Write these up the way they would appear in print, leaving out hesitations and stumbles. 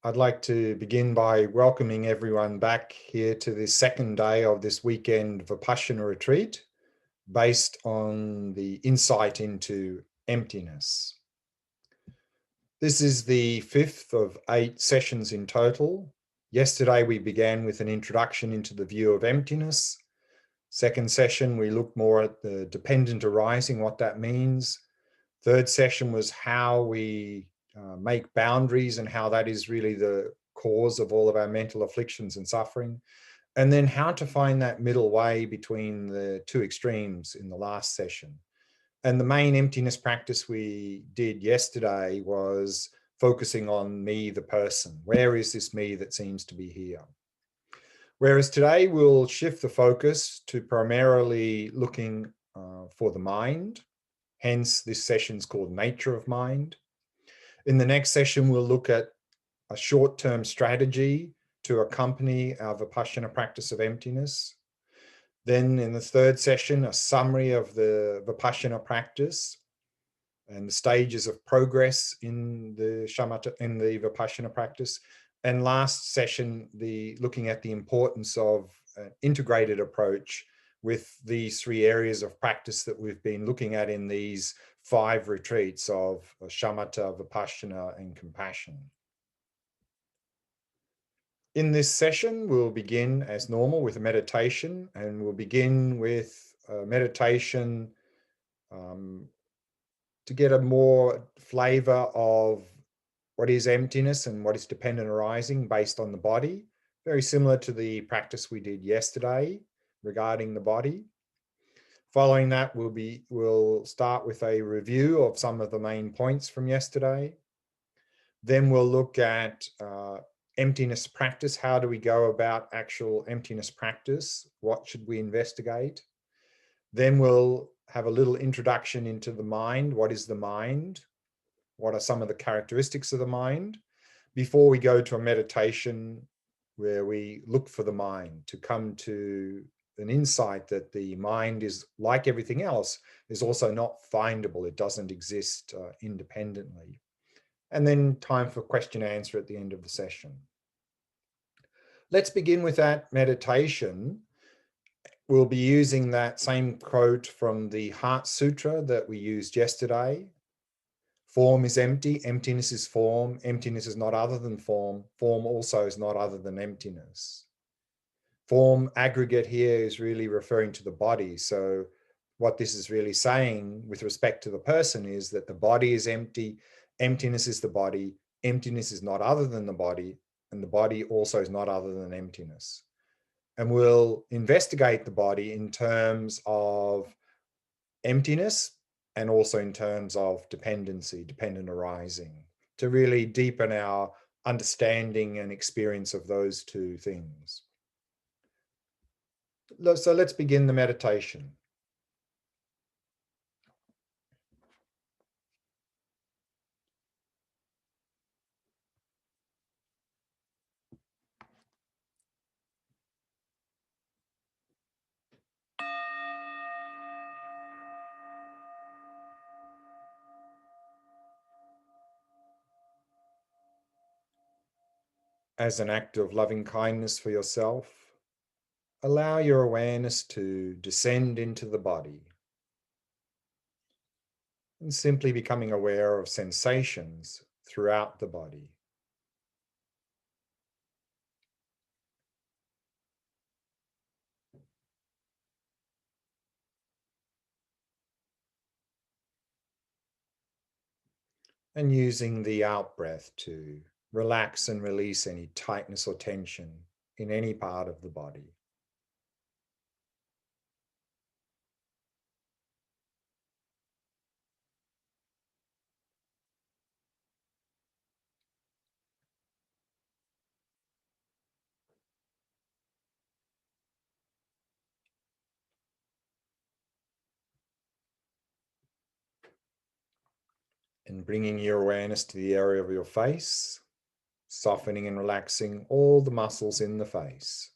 I'd like to begin by welcoming everyone back here to the second day of this weekend VIPASHYANA retreat based on the insight into emptiness. This is the fifth of 8 sessions in total. Yesterday we began with an introduction into the view of emptiness. Second session we looked more at the dependent arising, what that means. Third session was how we make boundaries and how that is really the cause of all of our mental afflictions and suffering. And then how to find that middle way between the two extremes in the last session. And the main emptiness practice we did yesterday was focusing on me, the person. Where is this me that seems to be here? Whereas today we'll shift the focus to primarily looking for the mind. Hence, this session's called Nature of Mind. In the next session, we'll look at a short-term strategy to accompany our Vipassana practice of emptiness. Then in the third session, a summary of the Vipassana practice and the stages of progress in the Vipassana practice. And last session, looking at the importance of an integrated approach with these 3 areas of practice that we've been looking at in these 5 retreats of shamatha, vipassana, and compassion. In this session, we'll begin as normal with a meditation, and we'll begin with a meditation to get a more flavor of what is emptiness and what is dependent arising based on the body. Very similar to the practice we did yesterday regarding the body. Following that, we'll start with a review of some of the main points from yesterday. Then we'll look at emptiness practice. How do we go about actual emptiness practice? What should we investigate? Then we'll have a little introduction into the mind. What is the mind? What are some of the characteristics of the mind? Before we go to a meditation where we look for the mind to come to an insight that the mind is, like everything else, is also not findable. It doesn't exist independently. And then time for question and answer at the end of the session. Let's begin with that meditation. We'll be using that same quote from the Heart Sutra that we used yesterday. Form is empty, emptiness is form, emptiness is not other than form, form also is not other than emptiness. Form aggregate here is really referring to the body. So what this is really saying with respect to the person is that the body is empty, emptiness is the body, emptiness is not other than the body, and the body also is not other than emptiness. And we'll investigate the body in terms of emptiness and also in terms of dependency, dependent arising, to really deepen our understanding and experience of those two things. So let's begin the meditation. As an act of loving kindness for yourself, allow your awareness to descend into the body and simply becoming aware of sensations throughout the body. And using the out breath to relax and release any tightness or tension in any part of the body. And bringing your awareness to the area of your face, softening and relaxing all the muscles in the face.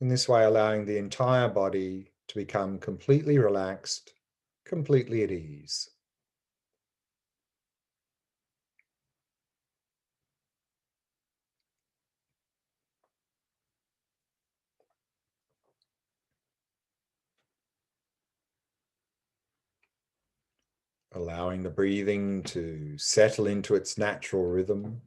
In this way, allowing the entire body to become completely relaxed, completely at ease. Allowing the breathing to settle into its natural rhythm.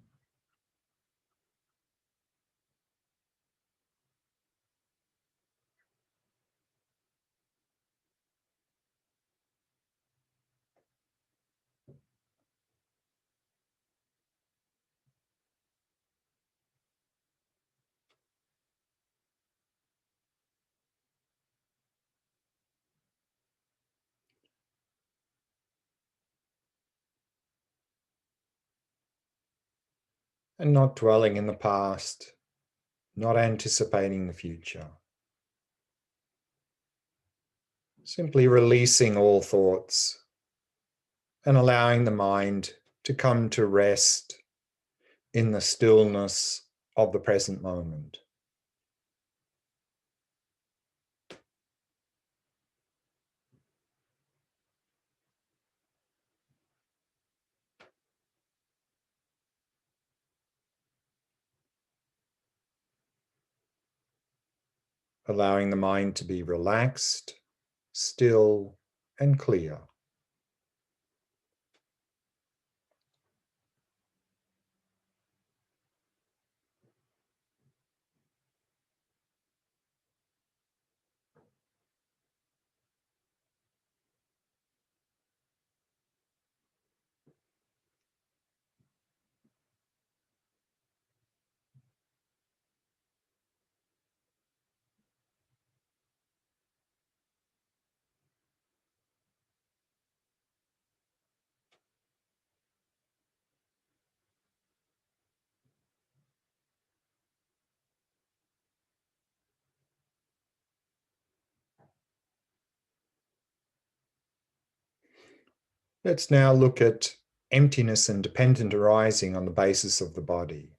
And not dwelling in the past, not anticipating the future. Simply releasing all thoughts and allowing the mind to come to rest in the stillness of the present moment. Allowing the mind to be relaxed, still, and clear. Let's now look at emptiness and dependent arising on the basis of the body.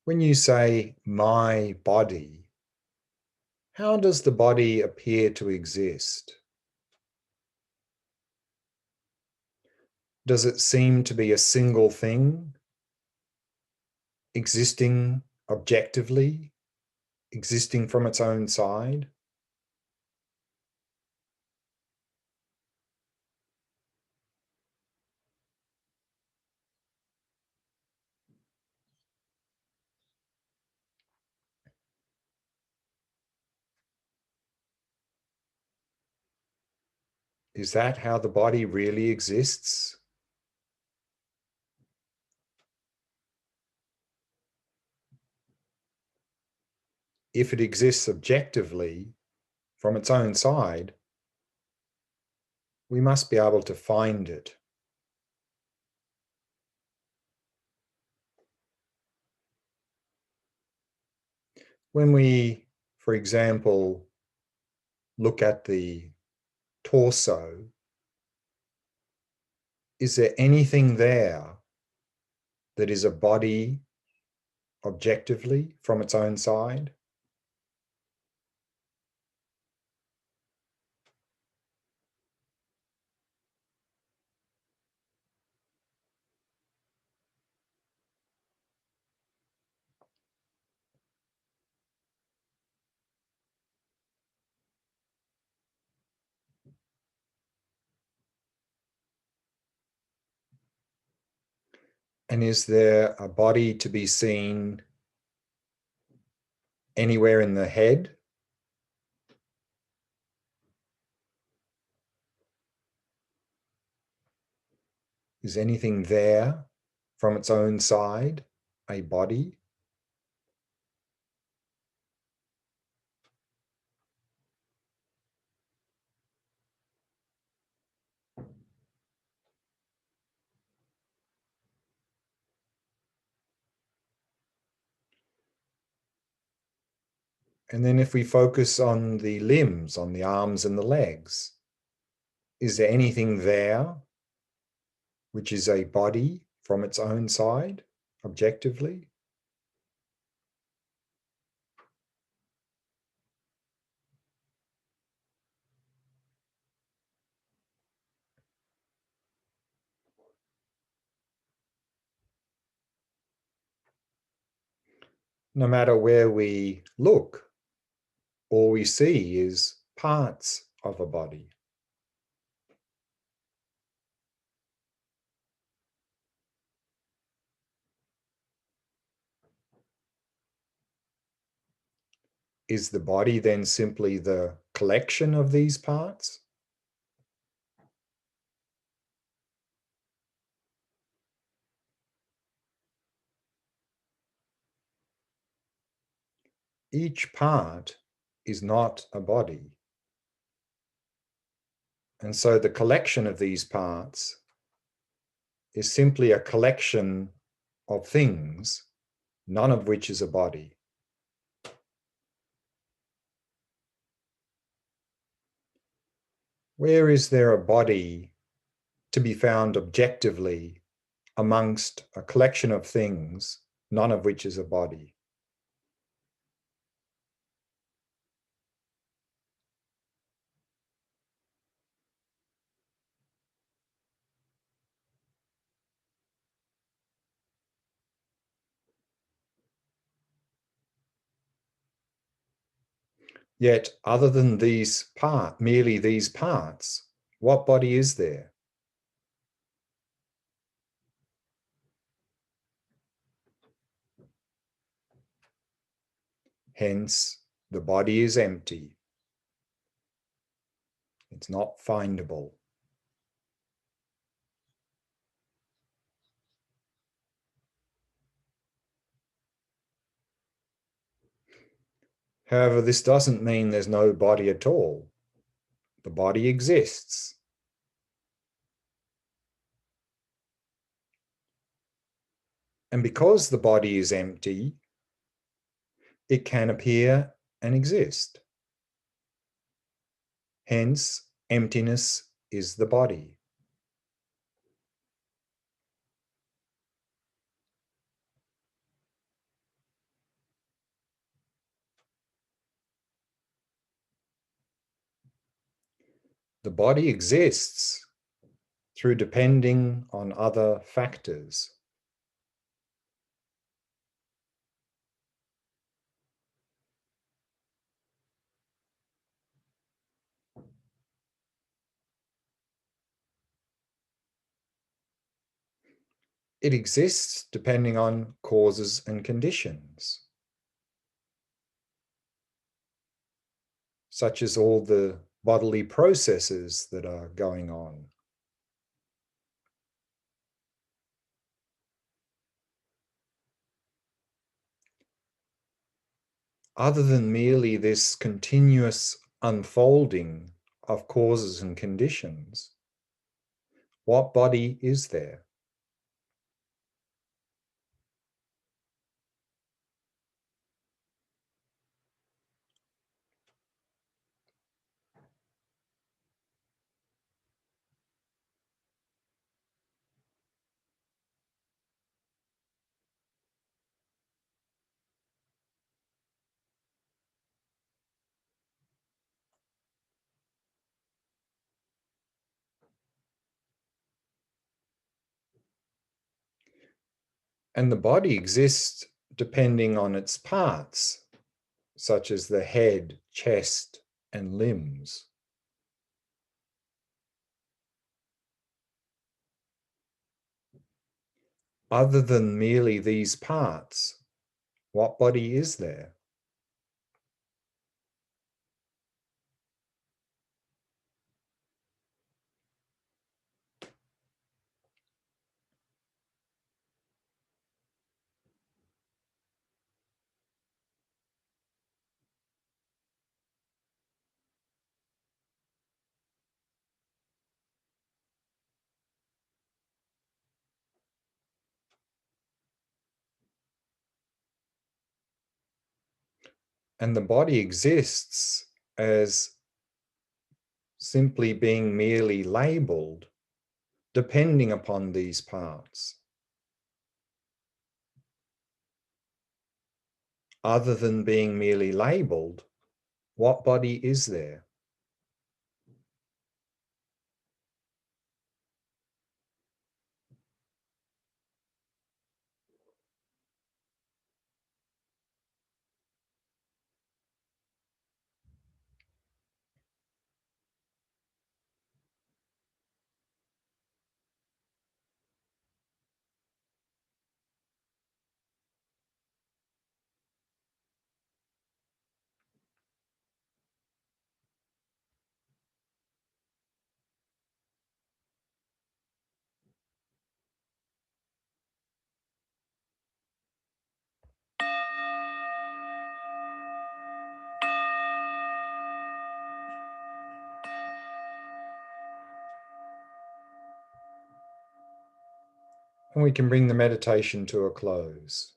When you say my body, how does the body appear to exist? Does it seem to be a single thing, existing objectively, existing from its own side? Is that how the body really exists? If it exists objectively from its own side, we must be able to find it. When we, for example, look at the torso, is there anything there that is a body objectively from its own side? And is there a body to be seen anywhere in the head? Is anything there from its own side a body? And then if we focus on the limbs, on the arms and the legs, is there anything there which is a body from its own side? objectively? No matter where we look, all we see is parts of a body. Is the body then simply the collection of these parts? Each part is not a body. And so the collection of these parts is simply a collection of things, none of which is a body. Where is there a body to be found objectively amongst a collection of things, none of which is a body? Yet, other than merely these parts, what body is there? Hence, the body is empty. It's not findable. However, this doesn't mean there's no body at all. The body exists. And because the body is empty, it can appear and exist. Hence, emptiness is the body. The body exists through depending on other factors. It exists depending on causes and conditions, such as all the bodily processes that are going on. Other than merely this continuous unfolding of causes and conditions, what body is there? And the body exists depending on its parts, such as the head, chest, and limbs. Other than merely these parts, what body is there? And the body exists as simply being merely labeled, depending upon these parts. other than being merely labeled, what body is there? And we can bring the meditation to a close.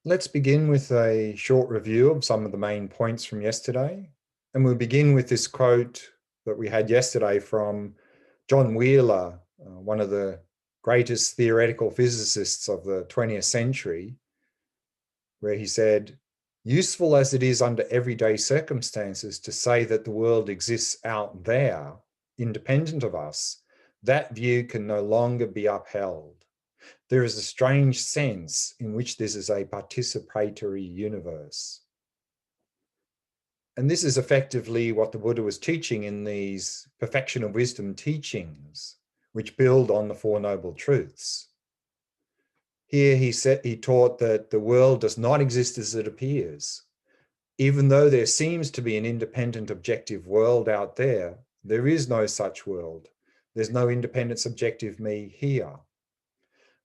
Let's begin with a short review of some of the main points from yesterday. And we'll begin with this quote that we had yesterday from John Wheeler, one of the greatest theoretical physicists of the 20th century, where he said, "Useful as it is under everyday circumstances to say that the world exists out there, independent of us, that view can no longer be upheld. There is a strange sense in which this is a participatory universe." And this is effectively what the Buddha was teaching in these perfection of wisdom teachings, which build on the Four Noble Truths. Here he taught that the world does not exist as it appears. Even though there seems to be an independent objective world out there, there is no such world. There's no independent subjective me here.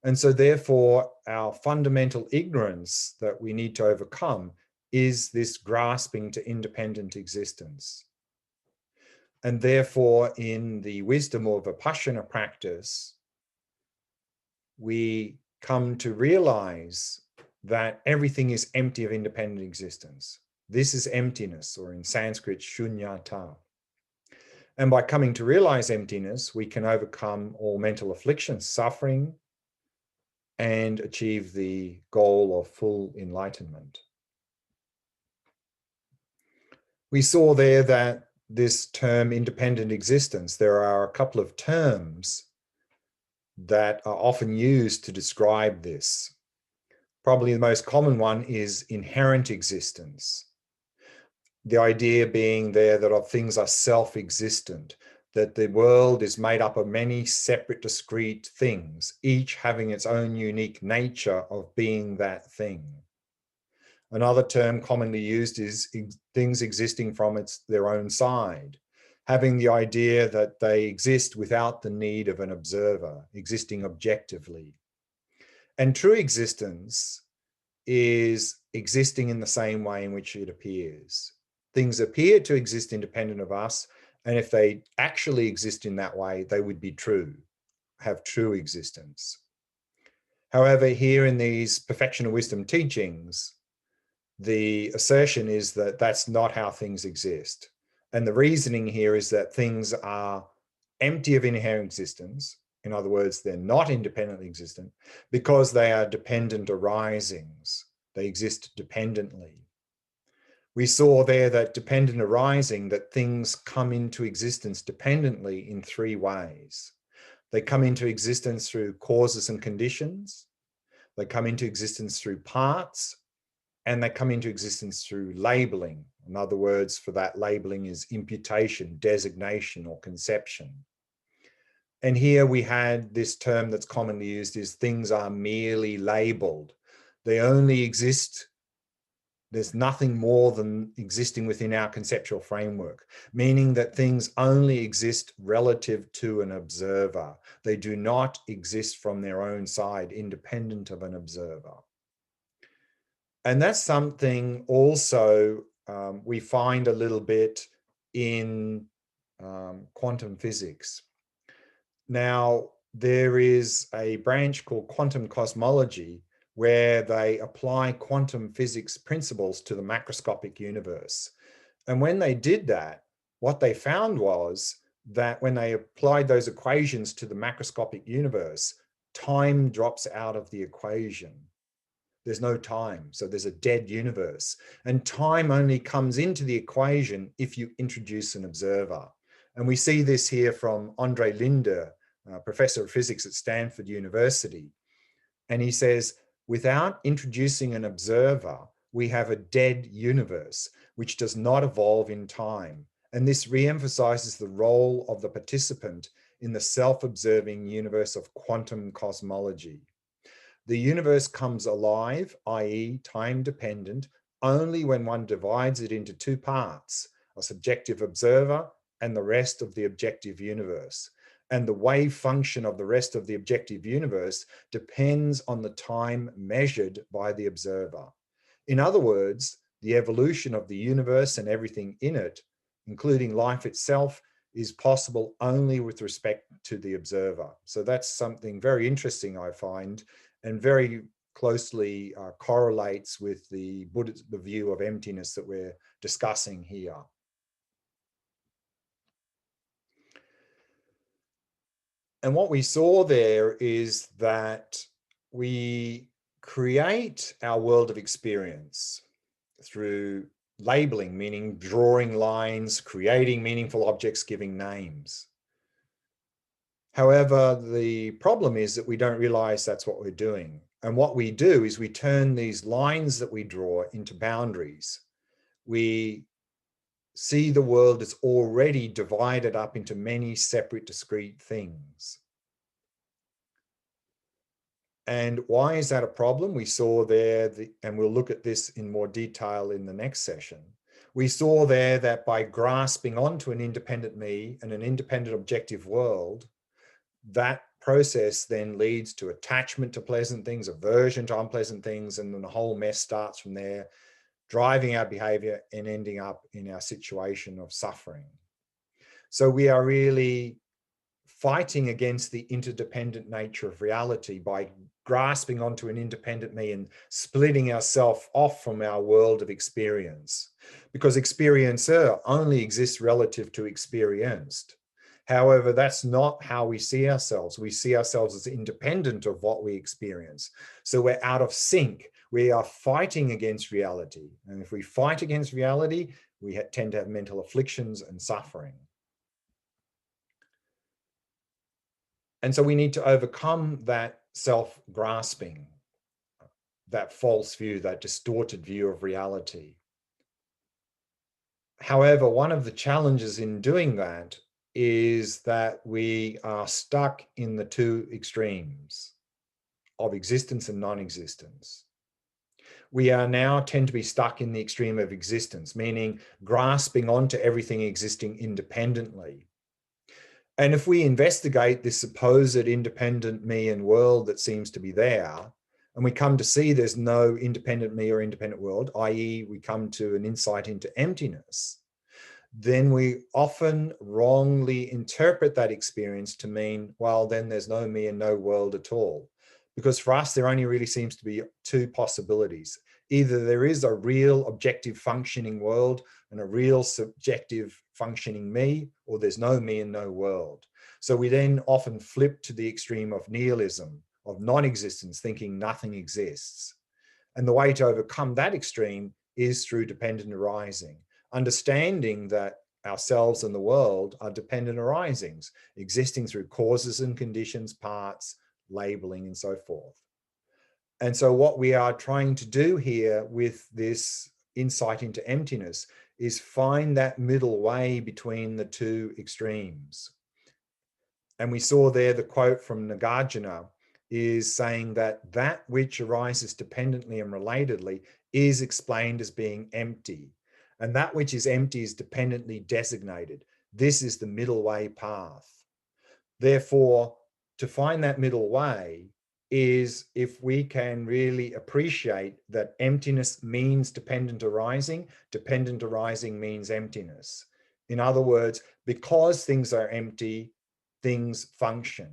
And so therefore, our fundamental ignorance that we need to overcome is this grasping to independent existence. And therefore, in the wisdom of Vipasshyana practice, we come to realize that everything is empty of independent existence. This is emptiness, or in Sanskrit, shunyata. And by coming to realize emptiness, we can overcome all mental afflictions, suffering, and achieve the goal of full enlightenment. We saw there that this term independent existence, there are a couple of terms that are often used to describe this. Probably the most common one is inherent existence. The idea being there that things are self-existent, that the world is made up of many separate, discrete things, each having its own unique nature of being that thing. Another term commonly used is things existing from their own side, having the idea that they exist without the need of an observer, existing objectively. And true existence is existing in the same way in which it appears. Things appear to exist independent of us, and if they actually exist in that way, they would be true, have true existence. However, here in these perfection of wisdom teachings, the assertion is that that's not how things exist. And the reasoning here is that things are empty of inherent existence. In other words, they're not independently existent because they are dependent arisings. They exist dependently. We saw there that dependent arising, that things come into existence dependently in three ways. They come into existence through causes and conditions. They come into existence through parts, and they come into existence through labeling. In other words, for that labeling is imputation, designation, or conception. And here we had this term that's commonly used is things are merely labeled. They only exist. There's nothing more than existing within our conceptual framework, meaning that things only exist relative to an observer. They do not exist from their own side, independent of an observer. And that's something also we find a little bit in quantum physics. Now, there is a branch called quantum cosmology where they apply quantum physics principles to the macroscopic universe. And when they did that, what they found was that when they applied those equations to the macroscopic universe, time drops out of the equation. There's no time, so there's a dead universe. And time only comes into the equation if you introduce an observer. And we see this here from Andre Linde, professor of physics at Stanford University. And he says, without introducing an observer, we have a dead universe, which does not evolve in time. And this re-emphasizes the role of the participant in the self-observing universe of quantum cosmology. The universe comes alive, i.e. time-dependent, only when one divides it into two parts, a subjective observer and the rest of the objective universe. And the wave function of the rest of the objective universe depends on the time measured by the observer. In other words, the evolution of the universe and everything in it, including life itself, is possible only with respect to the observer. So that's something very interesting, I find, and very closely correlates with the view of emptiness that we're discussing here. And what we saw there is that we create our world of experience through labeling, meaning drawing lines, creating meaningful objects, giving names. However, the problem is that we don't realize that's what we're doing. And what we do is we turn these lines that we draw into boundaries. We see the world as already divided up into many separate, discrete things. And why is that a problem? We saw there, and we'll look at this in more detail in the next session. We saw there that by grasping onto an independent me and an independent objective world, that process then leads to attachment to pleasant things, aversion to unpleasant things, and then the whole mess starts from there, driving our behavior and ending up in our situation of suffering. So we are really fighting against the interdependent nature of reality by grasping onto an independent me and splitting ourselves off from our world of experience, because experiencer only exists relative to experienced. However, that's not how we see ourselves. We see ourselves as independent of what we experience. So we're out of sync. We are fighting against reality. And if we fight against reality, we tend to have mental afflictions and suffering. And so we need to overcome that self-grasping, that false view, that distorted view of reality. However, one of the challenges in doing that is that we are stuck in the two extremes of existence and non-existence. We are now tend to be stuck in the extreme of existence, meaning grasping onto everything existing independently. And if we investigate this supposed independent me and world that seems to be there, and we come to see there's no independent me or independent world, i.e. we come to an insight into emptiness, then we often wrongly interpret that experience to mean, well, then there's no me and no world at all. Because for us, there only really seems to be two possibilities. Either there is a real objective functioning world and a real subjective functioning me, or there's no me and no world. So we then often flip to the extreme of nihilism, of non-existence, thinking nothing exists. And the way to overcome that extreme is through dependent arising, understanding that ourselves and the world are dependent arisings, existing through causes and conditions, parts, labeling, and so forth. And so what we are trying to do here with this insight into emptiness is find that middle way between the two extremes. And we saw there the quote from Nagarjuna is saying that that which arises dependently and relatedly is explained as being empty. And that which is empty is dependently designated. This is the middle way path. Therefore, to find that middle way is if we can really appreciate that emptiness means dependent arising means emptiness. In other words, because things are empty, things function.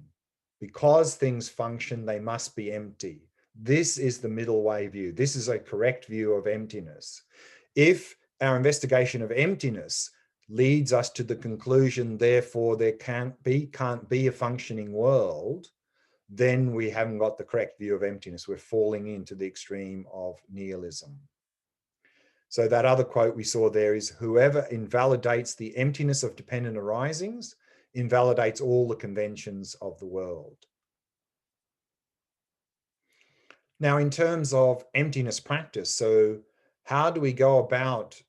Because things function, they must be empty. This is the middle way view. This is a correct view of emptiness. If our investigation of emptiness leads us to the conclusion, therefore, there can't be a functioning world, then we haven't got the correct view of emptiness. We're falling into the extreme of nihilism. So that other quote we saw there is, whoever invalidates the emptiness of dependent arisings invalidates all the conventions of the world. Now, in terms of emptiness practice, so how do we go about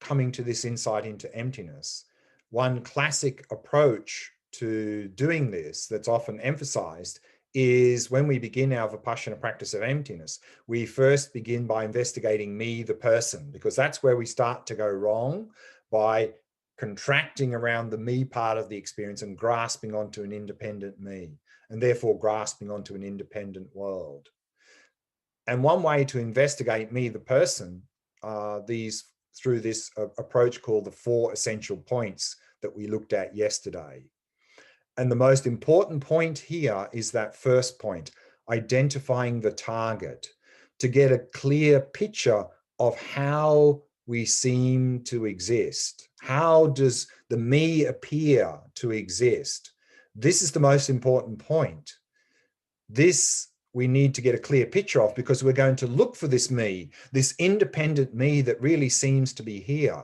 coming to this insight into emptiness? One classic approach to doing this that's often emphasized is when we begin our Vipassana practice of emptiness, we first begin by investigating me, the person, because that's where we start to go wrong, by contracting around the me part of the experience and grasping onto an independent me, and therefore grasping onto an independent world. And one way to investigate me, the person, through this approach called the 4 essential points that we looked at yesterday. And the most important point here is that first point, identifying the target, to get a clear picture of how we seem to exist. How does the me appear to exist? This is the most important point. This we need to get a clear picture of, because we're going to look for this me, this independent me that really seems to be here.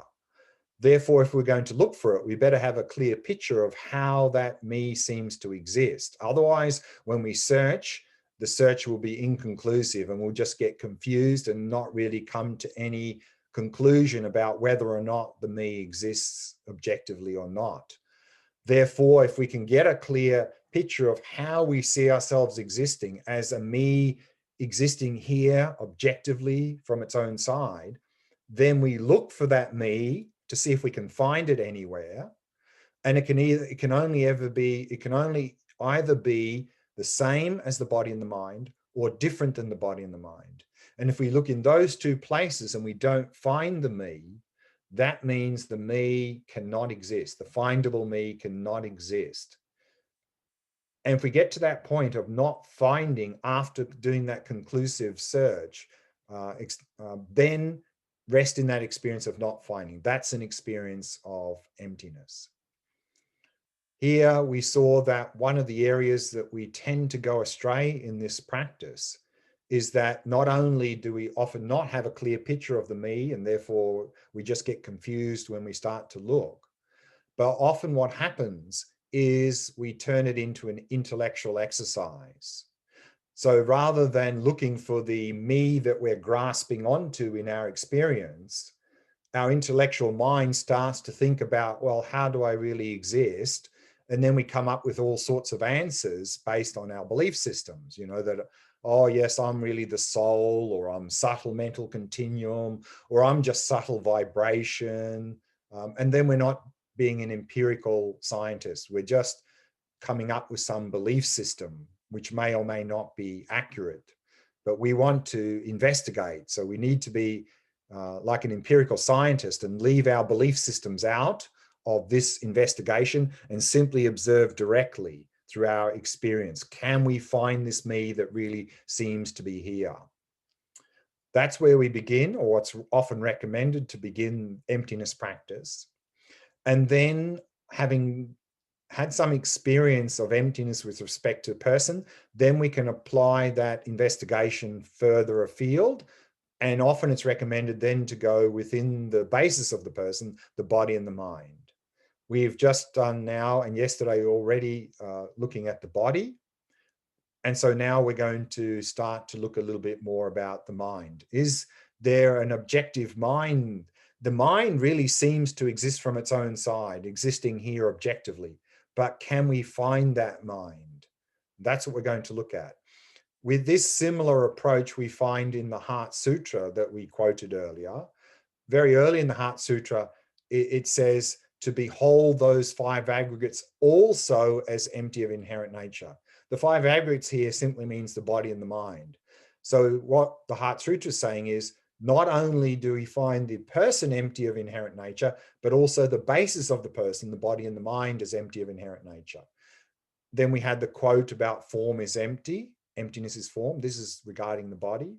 Therefore, if we're going to look for it, we better have a clear picture of how that me seems to exist. Otherwise, when we search, the search will be inconclusive and we'll just get confused and not really come to any conclusion about whether or not the me exists objectively or not. Therefore, if we can get a clear picture of how we see ourselves existing as a me existing here objectively from its own side, then we look for that me to see if we can find it anywhere. And it can only either be the same as the body and the mind, or different than the body and the mind. And if we look in those two places and we don't find the me, that means the me cannot exist. The findable me cannot exist. And if we get to that point of not finding after doing that conclusive search, then rest in that experience of not finding. That's an experience of emptiness. Here we saw that one of the areas that we tend to go astray in this practice is that not only do we often not have a clear picture of the me, and therefore we just get confused when we start to look, but often what happens is we turn it into an intellectual exercise. So rather than looking for the me that we're grasping onto in our experience, our intellectual mind starts to think about, well, how do I really exist? And then we come up with all sorts of answers based on our belief systems, that, oh, yes, I'm really the soul, or I'm subtle mental continuum, or I'm just subtle vibration. And then we're not being an empirical scientist. We're just coming up with some belief system, which may or may not be accurate. But we want to investigate. So we need to be like an empirical scientist and leave our belief systems out of this investigation and simply observe directly through our experience. Can we find this me that really seems to be here? That's where we begin, or what's often recommended to begin emptiness practice. And then, having had some experience of emptiness with respect to a person, then we can apply that investigation further afield. And often it's recommended then to go within the basis of the person, the body and the mind. We've just done now, and yesterday already, looking at the body. And so now we're going to start to look a little bit more about the mind. Is there an objective mind? The mind really seems to exist from its own side, existing here objectively. But can we find that mind? That's what we're going to look at. With this similar approach we find in the Heart Sutra that we quoted earlier. Very early in the Heart Sutra, it says to behold those 5 aggregates also as empty of inherent nature. The 5 aggregates here simply means the body and the mind. So what the Heart Sutra is saying is, not only do we find the person empty of inherent nature, but also the basis of the person, the body and the mind, is empty of inherent nature. Then we had the quote about form is empty, emptiness is form. This is regarding the body.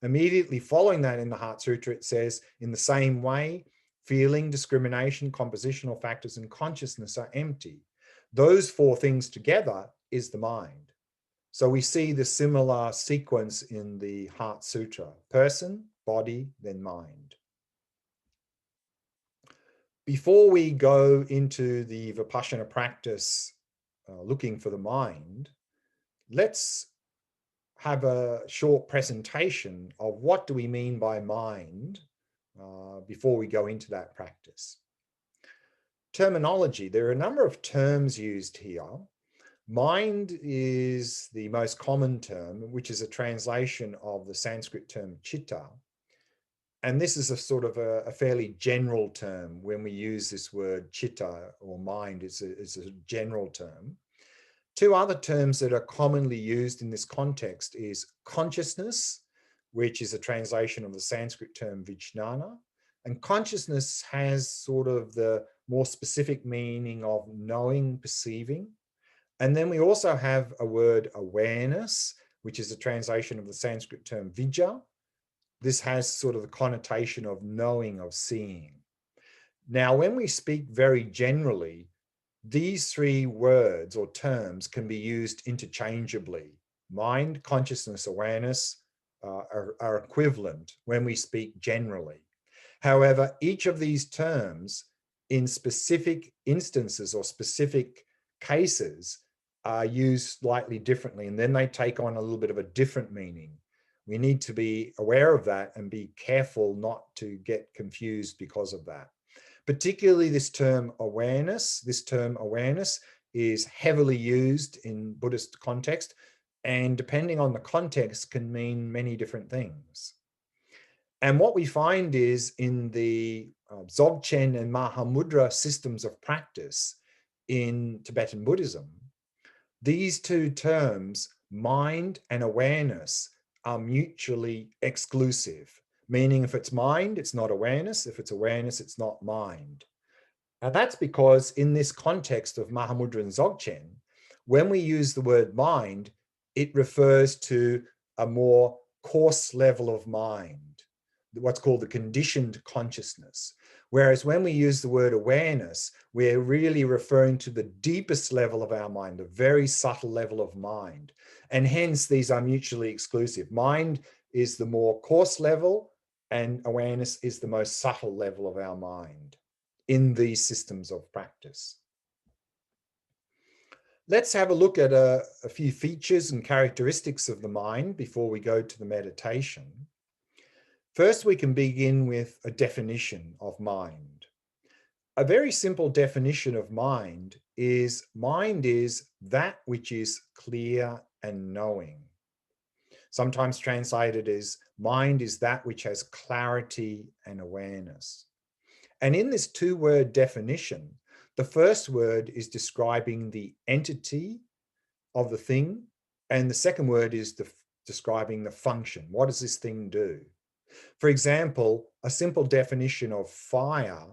Immediately following that in the Heart Sutra, it says, in the same way, feeling, discrimination, compositional factors, and consciousness are empty. Those four things together is the mind. So we see the similar sequence in the Heart Sutra: person, body, then mind. Before we go into the Vipassana practice looking for the mind, let's have a short presentation of what do we mean by mind before we go into that practice. Terminology. There are a number of terms used here. Mind is the most common term, which is a translation of the Sanskrit term chitta. And this is a sort of a fairly general term. When we use this word chitta or mind, it's a general term. Two other terms that are commonly used in this context is consciousness, which is a translation of the Sanskrit term vijnana. And consciousness has sort of the more specific meaning of knowing, perceiving. And then we also have a word awareness, which is a translation of the Sanskrit term vijja. This has sort of the connotation of knowing, of seeing. Now, when we speak very generally, these three words or terms can be used interchangeably. Mind, consciousness, awareness are equivalent when we speak generally. However, each of these terms in specific instances or specific cases are used slightly differently, and then they take on a little bit of a different meaning. We need to be aware of that and be careful not to get confused because of that. Particularly this term awareness is heavily used in Buddhist context, and depending on the context can mean many different things. And what we find is in the Dzogchen and Mahamudra systems of practice in Tibetan Buddhism, these two terms, mind and awareness, are mutually exclusive. Meaning if it's mind, it's not awareness. If it's awareness, it's not mind. Now that's because in this context of Mahamudra and Dzogchen, when we use the word mind, it refers to a more coarse level of mind, what's called the conditioned consciousness. Whereas when we use the word awareness, we're really referring to the deepest level of our mind, the very subtle level of mind. And hence these are mutually exclusive. Mind is the more coarse level, and awareness is the most subtle level of our mind in these systems of practice. Let's have a look at a few features and characteristics of the mind before we go to the meditation. First, we can begin with a definition of mind. A very simple definition of mind is that which is clear and knowing. Sometimes translated as mind is that which has clarity and awareness. And in this two-word definition, the first word is describing the entity of the thing, and the second word is describing the function. What does this thing do? For example, a simple definition of fire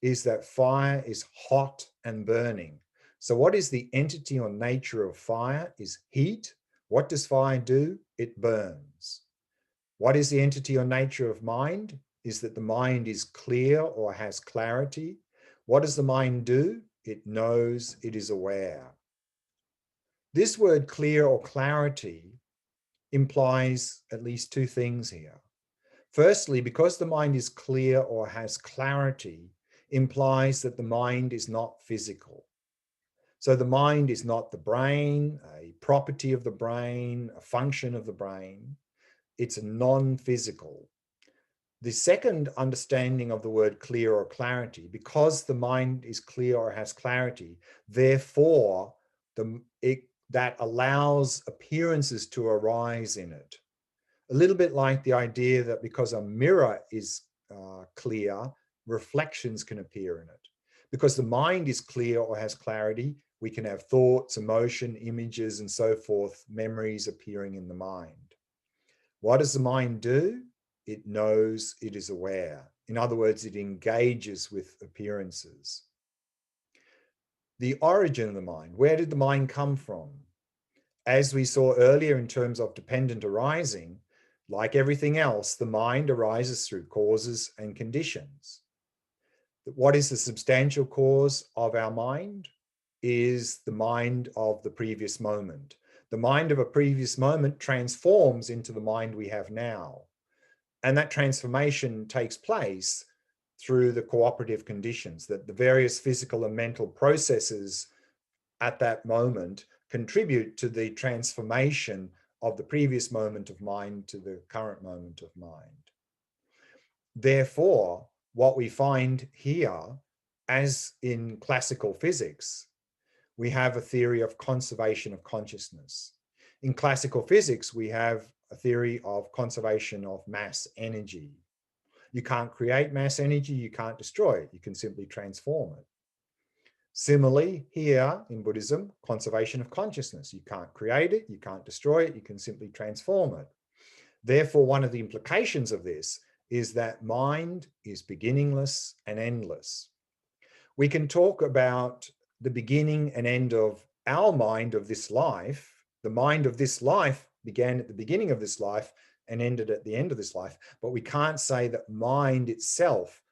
is that fire is hot and burning. So what is the entity or nature of fire? Is heat. What does fire do? It burns. What is the entity or nature of mind? Is that the mind is clear or has clarity. What does the mind do? It knows, it is aware. This word clear or clarity implies at least two things here. Firstly, because the mind is clear or has clarity, implies that the mind is not physical. So the mind is not the brain, a property of the brain, a function of the brain. It's non-physical. The second understanding of the word clear or clarity, because the mind is clear or has clarity, therefore that allows appearances to arise in it. A little bit like the idea that because a mirror is clear, reflections can appear in it. Because the mind is clear or has clarity, we can have thoughts, emotion, images, and so forth, memories appearing in the mind. What does the mind do? It knows, it is aware. In other words, it engages with appearances. The origin of the mind, where did the mind come from? As we saw earlier in terms of dependent arising, like everything else, the mind arises through causes and conditions. What is the substantial cause of our mind? Is the mind of the previous moment. The mind of a previous moment transforms into the mind we have now. And that transformation takes place through the cooperative conditions, that the various physical and mental processes at that moment contribute to the transformation of the previous moment of mind to the current moment of mind. Therefore, what we find here, as in classical physics, we have a theory of conservation of consciousness. In classical physics, we have a theory of conservation of mass energy. You can't create mass energy, you can't destroy it, you can simply transform it. Similarly, here in Buddhism, conservation of consciousness. You can't create it, you can't destroy it, you can simply transform it. Therefore, one of the implications of this is that mind is beginningless and endless. We can talk about the beginning and end of our mind of this life. The mind of this life began at the beginning of this life and ended at the end of this life, but we can't say that mind itself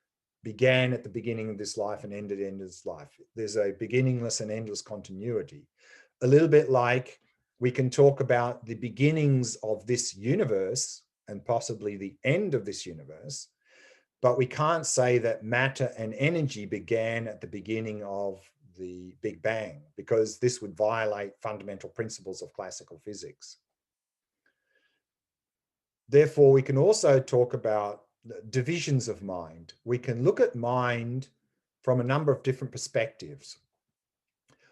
began at the beginning of this life and ended at the end of this life. There's a beginningless and endless continuity. A little bit like we can talk about the beginnings of this universe and possibly the end of this universe, but we can't say that matter and energy began at the beginning of the Big Bang, because this would violate fundamental principles of classical physics. Therefore, we can also talk about divisions of mind. We can look at mind from a number of different perspectives.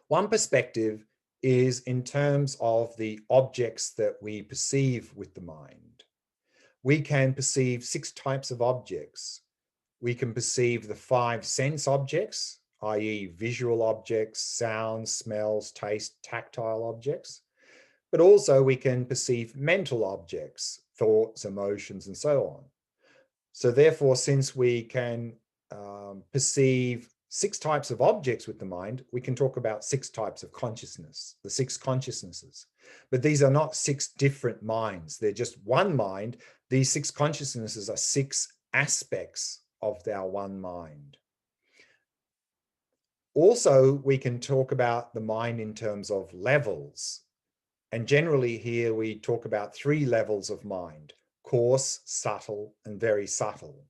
One perspective is in terms of the objects that we perceive with the mind. We can perceive 6 types of objects. We can perceive the 5 sense objects, i.e. visual objects, sounds, smells, taste, tactile objects. But also we can perceive mental objects, thoughts, emotions, and so on. So therefore, since we can perceive 6 types of objects with the mind, we can talk about 6 types of consciousness, the 6 consciousnesses. But these are not 6 different minds. They're just one mind. These 6 consciousnesses are 6 aspects of our one mind. Also, we can talk about the mind in terms of levels. And generally here we talk about 3 levels of mind: coarse, subtle, and very subtle.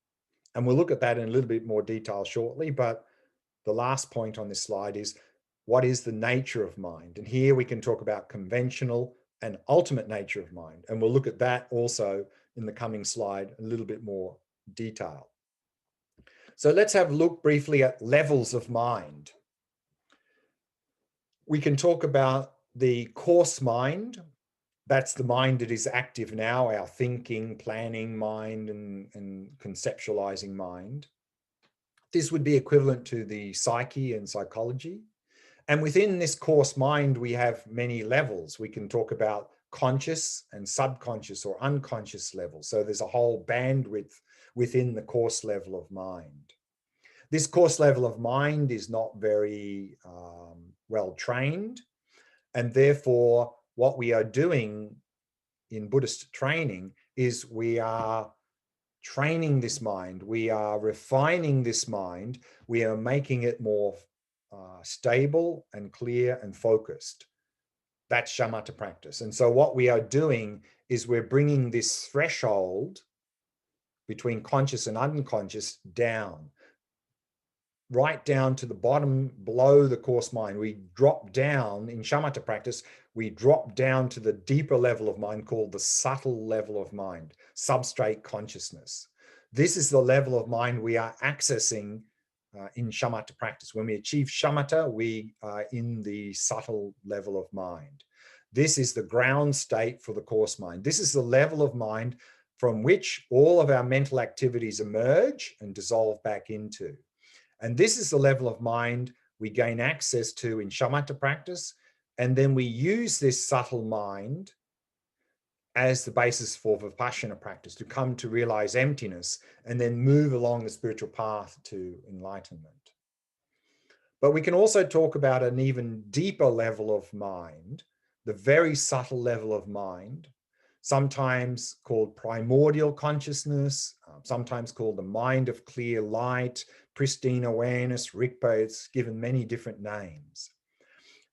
And we'll look at that in a little bit more detail shortly, but the last point on this slide is, what is the nature of mind? And here we can talk about conventional and ultimate nature of mind. And we'll look at that also in the coming slide in a little bit more detail. So let's have a look briefly at levels of mind. We can talk about the coarse mind. That's the mind that is active now, our thinking, planning mind and conceptualizing mind. This would be equivalent to the psyche and psychology. And within this coarse mind, we have many levels. We can talk about conscious and subconscious or unconscious levels. So there's a whole bandwidth within the coarse level of mind. This coarse level of mind is not very well trained. And therefore, what we are doing in Buddhist training is we are training this mind. We are refining this mind. We are making it more stable and clear and focused. That's shamatha practice. And so what we are doing is we're bringing this threshold between conscious and unconscious down, right down to the bottom below the coarse mind. We drop down in shamatha practice, we drop down to the deeper level of mind called the subtle level of mind, substrate consciousness. This is the level of mind we are accessing in shamatha practice. When we achieve shamatha, we are in the subtle level of mind. This is the ground state for the coarse mind. This is the level of mind from which all of our mental activities emerge and dissolve back into. And this is the level of mind we gain access to in shamatha practice. And then we use this subtle mind as the basis for VIPASHYANA practice to come to realize emptiness and then move along the spiritual path to enlightenment. But we can also talk about an even deeper level of mind, the very subtle level of mind, sometimes called primordial consciousness, sometimes called the mind of clear light, pristine awareness, Rigpa. It's given many different names.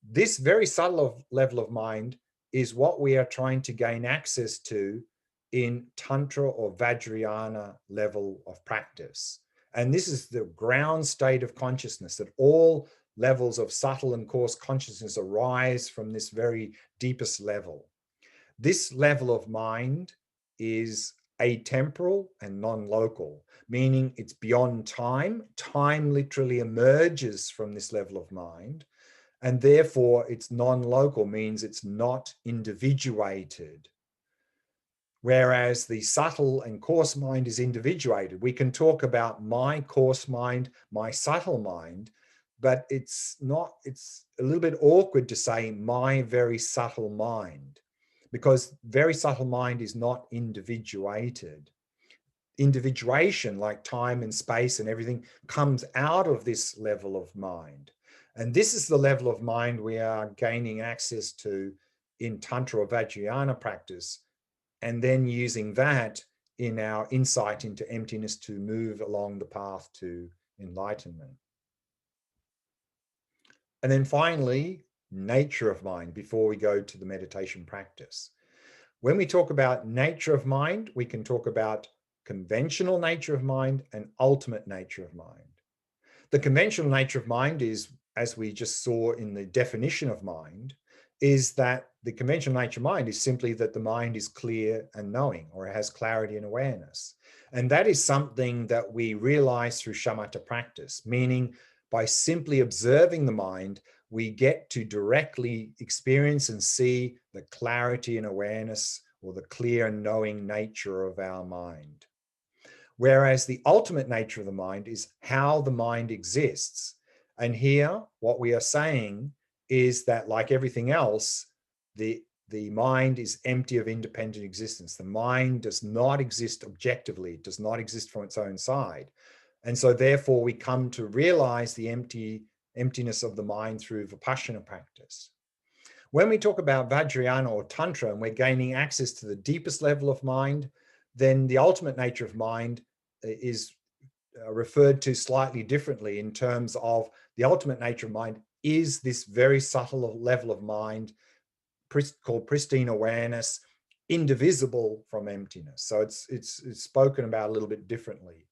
This very subtle level of mind is what we are trying to gain access to in Tantra or Vajrayana level of practice. And this is the ground state of consciousness, that all levels of subtle and coarse consciousness arise from this very deepest level. This level of mind is atemporal and non-local, meaning it's beyond time. Time literally emerges from this level of mind, and therefore it's non-local, means it's not individuated. Whereas the subtle and coarse mind is individuated. We can talk about my coarse mind, my subtle mind, but it's a little bit awkward to say my very subtle mind, because very subtle mind is not individuated. Individuation, like time and space and everything, comes out of this level of mind. And this is the level of mind we are gaining access to in Tantra or Vajrayana practice, and then using that in our insight into emptiness to move along the path to enlightenment. And then finally, nature of mind, before we go to the meditation practice. When we talk about nature of mind, we can talk about conventional nature of mind and ultimate nature of mind. The conventional nature of mind is, as we just saw in the definition of mind, is that the conventional nature of mind is simply that the mind is clear and knowing, or it has clarity and awareness. And that is something that we realize through shamatha practice, meaning by simply observing the mind, we get to directly experience and see the clarity and awareness, or the clear and knowing nature of our mind. Whereas the ultimate nature of the mind is how the mind exists. And here, what we are saying is that, like everything else, the mind is empty of independent existence. The mind does not exist objectively. It does not exist from its own side. And so therefore we come to realize the emptiness of the mind through Vipassana practice. When we talk about Vajrayana or Tantra and we're gaining access to the deepest level of mind, then the ultimate nature of mind is referred to slightly differently, in terms of the ultimate nature of mind is this very subtle level of mind called pristine awareness, indivisible from emptiness. So it's spoken about a little bit differently.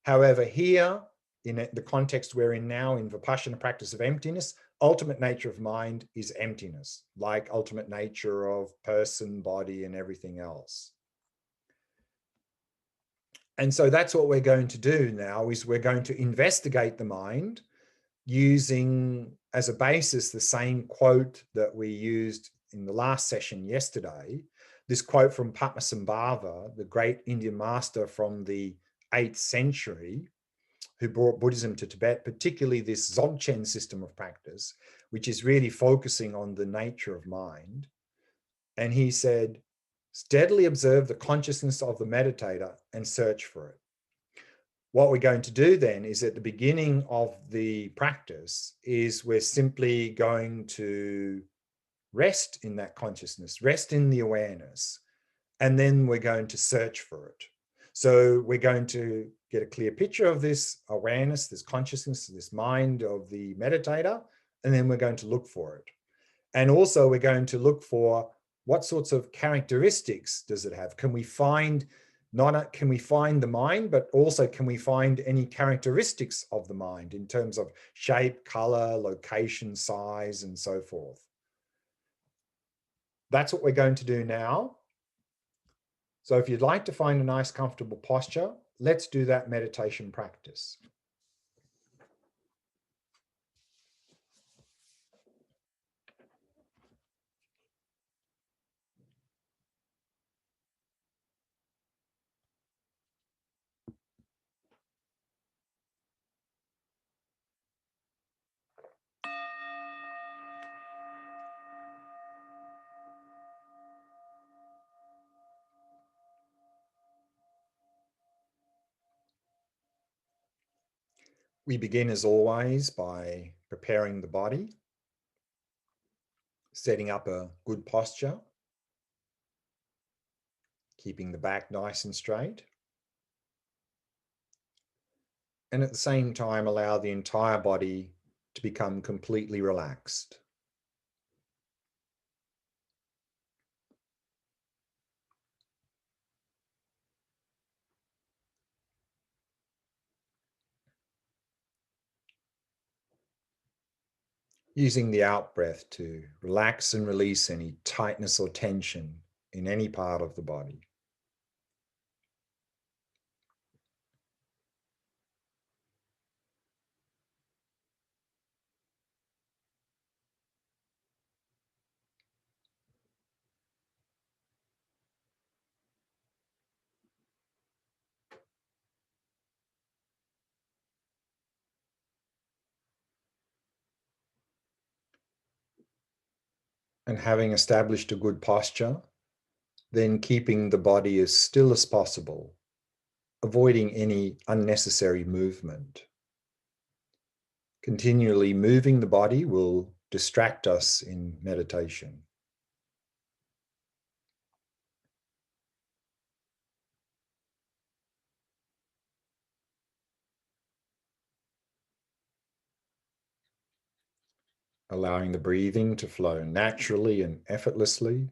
However, here, in the context we're in now, in Vipassana practice of emptiness, ultimate nature of mind is emptiness, like ultimate nature of person, body, and everything else. And so that's what we're going to do now, is we're going to investigate the mind using as a basis the same quote that we used in the last session yesterday, this quote from Padmasambhava, the great Indian master from the 8th century, who brought Buddhism to Tibet, particularly this Dzogchen system of practice, which is really focusing on the nature of mind. And he said, steadily observe the consciousness of the meditator and search for it. What we're going to do then is, at the beginning of the practice, is we're simply going to rest in that consciousness, rest in the awareness, and then we're going to search for it. So we're going to get a clear picture of this awareness, this consciousness, this mind of the meditator, and then we're going to look for it. And also we're going to look for what sorts of characteristics does it have? Can we find can we find the mind, but also can we find any characteristics of the mind in terms of shape, color, location, size, and so forth? That's what we're going to do now. So if you'd like to find a nice, comfortable posture, let's do that meditation practice. We begin, as always, by preparing the body, setting up a good posture. keeping the back nice and straight. And at the same time, allow the entire body to become completely relaxed. Using the out breath to relax and release any tightness or tension in any part of the body. And having established a good posture, then keeping the body as still as possible, avoiding any unnecessary movement. Continually moving the body will distract us in meditation. Allowing the breathing to flow naturally and effortlessly.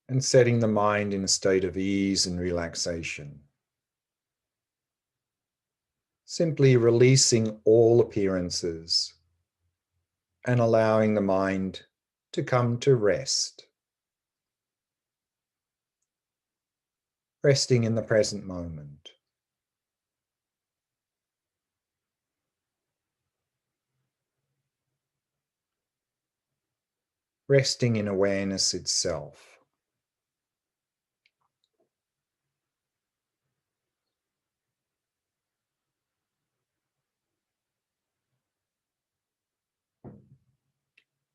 And setting the mind in a state of ease and relaxation. Simply releasing all appearances and allowing the mind to come to rest. Resting in the present moment. Resting in awareness itself.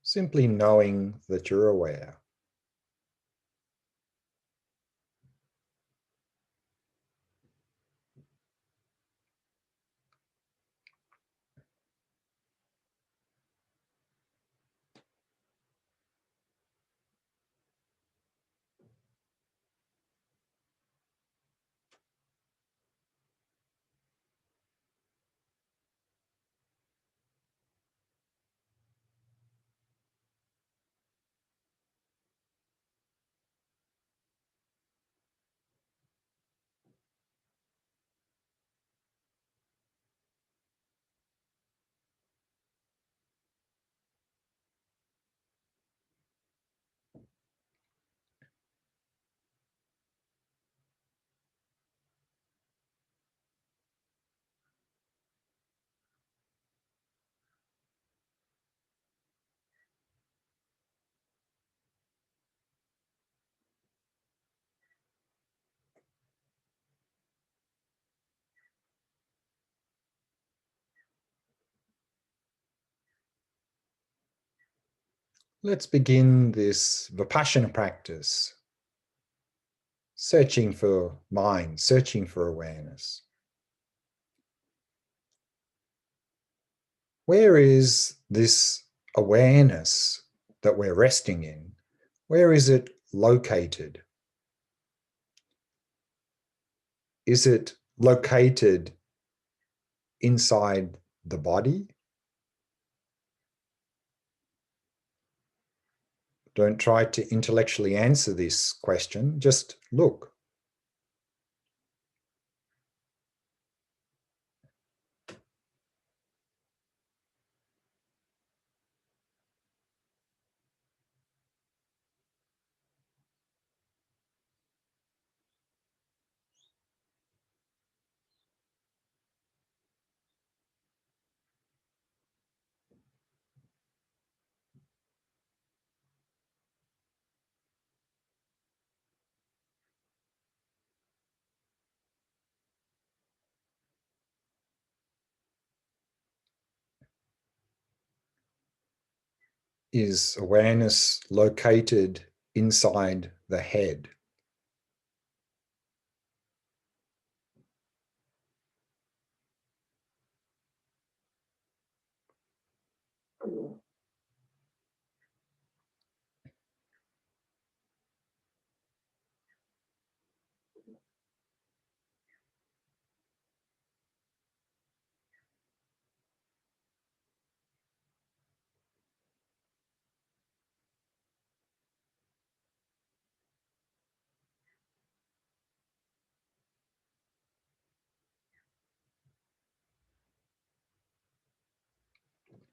Simply knowing that you're aware. Let's begin this VIPASHYANA practice, searching for mind, searching for awareness. Where is this awareness that we're resting in? Where is it located? Is it located inside the body? Don't try to intellectually answer this question, just look. Is awareness located inside the head?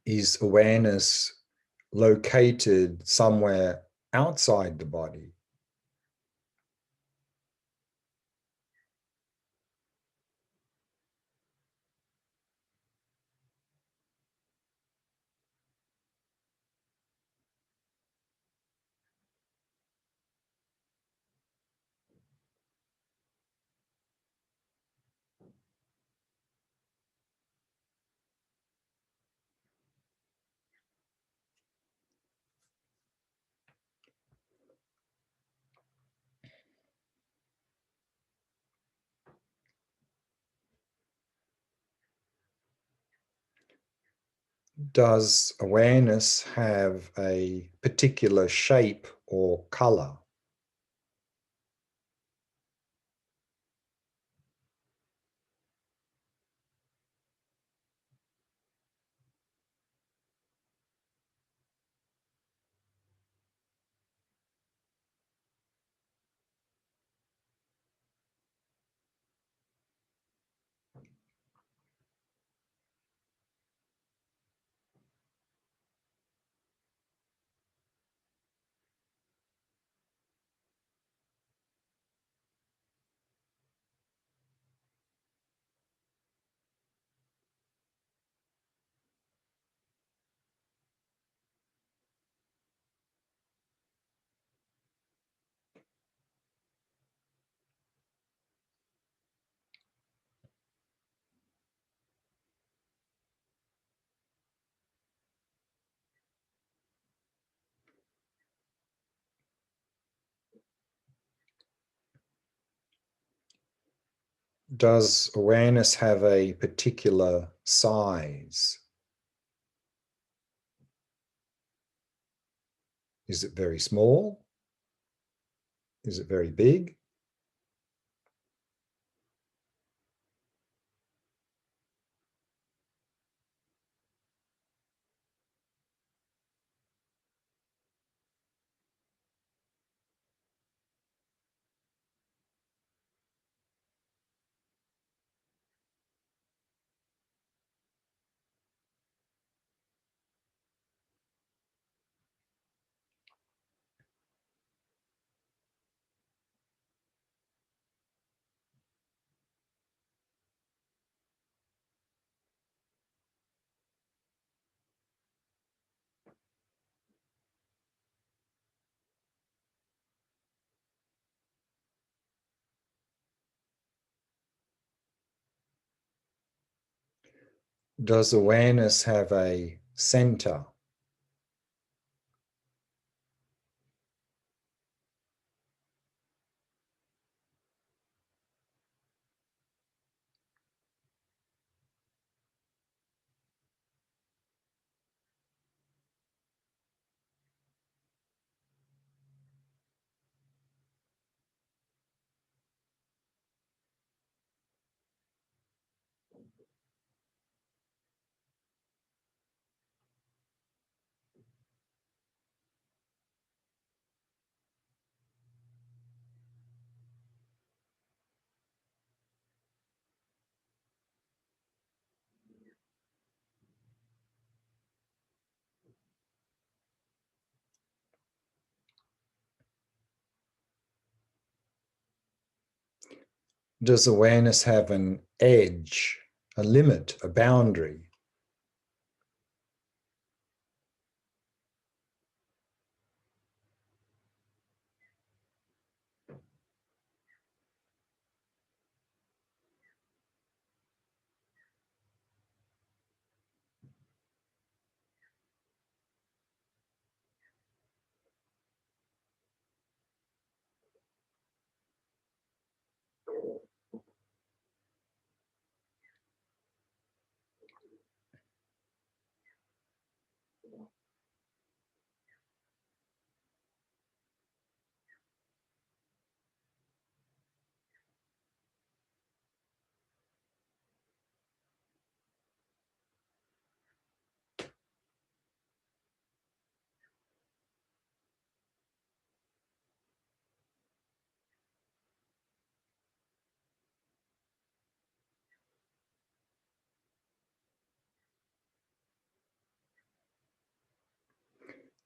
Is awareness located somewhere outside the body? Does awareness have a particular shape or color? Does awareness have a particular size? Is it very small? Is it very big? Does awareness have a center? Does awareness have an edge, a limit, a boundary?